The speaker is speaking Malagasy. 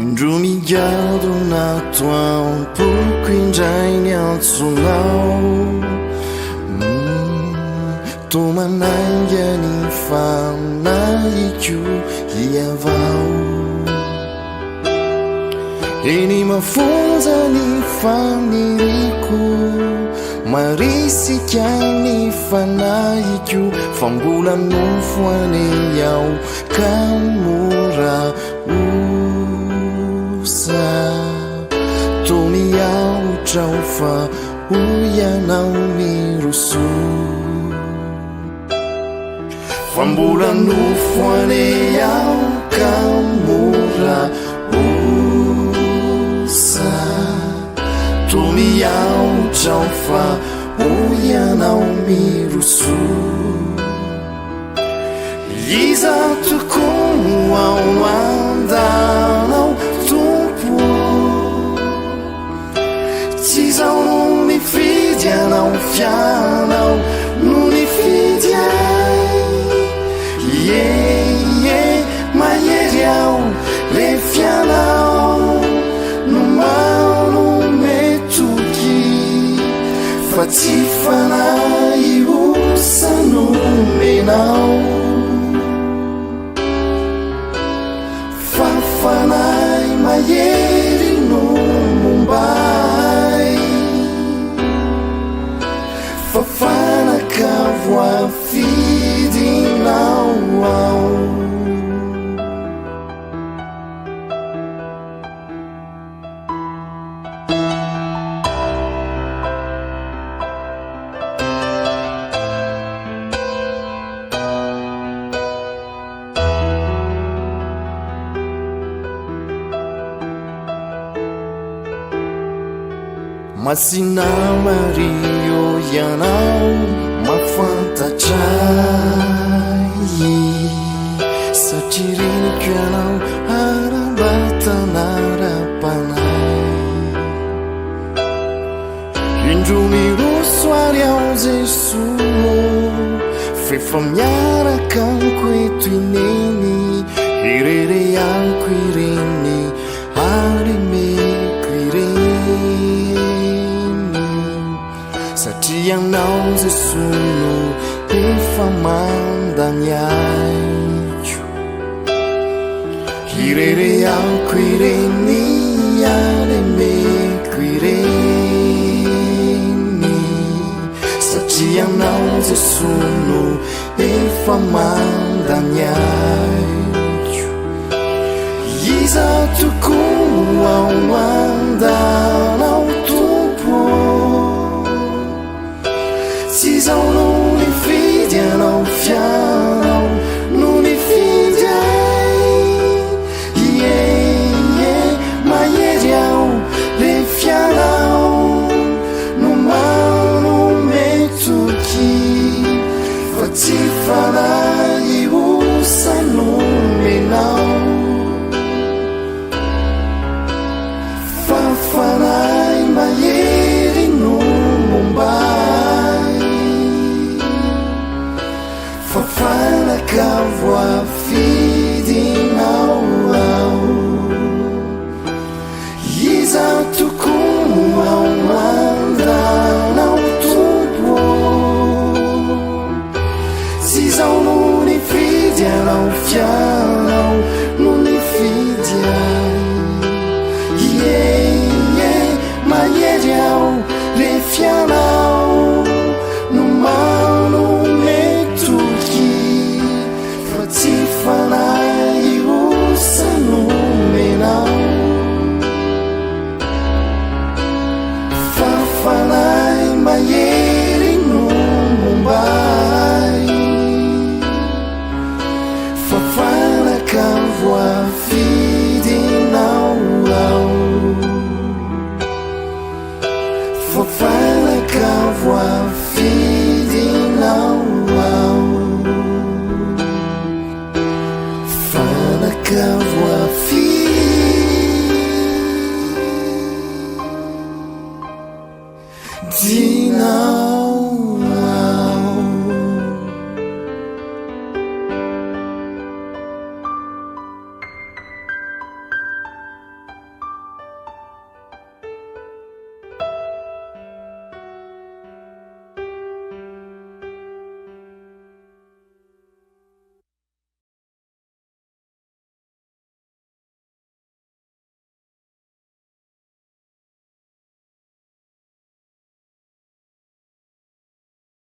indro migadona toampoko indray ny antsonao tomanangany famnaiko iavao eny mafonja ny faniriko marisika ny fanahiko fa mbola nofoany ao ka mora osa toa miaotrao fa oianao miroso fa mbola nofoany ao ka mora osa toa miaotrao fa oianao miroso iza tokony ao andanao tompo tsy izao no nifidy anao fianao no nifidy ay mahery ao le fianao no mao no metoky fa tsy fanahy osa no menao fa fanahy mahery no mombay fa fanakavo afidinao ao masina mario ianao mafantatray satria reniko ianao arambatanara-panay indro miroso ary ao Jesoa fefa miaraka amiko eto ineny irery amiko ireny ary meko ireny satria anao Jesoa efa mandany aiko irery amiko ireny ary meko ireny satria anao Jesoa efa mandany aiko iza tokony ao andanao tompo tsy izao no nifidy anao fianao no nifidy ay mahery ao le fianao no mao no metoky fa tsy fanahy osa no menao fa fanahy mahery no mombay fa fanakavo afidinao ao iza tokony ao andanao tompo tsy izao no nifidy anao fianao no nifidy ay mahery ao le fianao no mao no metoky fa tsy fanahy osa no menao fa fanahy mahery no mombay fa fanakavo afidinao ao fa fanakavo afidinao ao fanakavo afidinao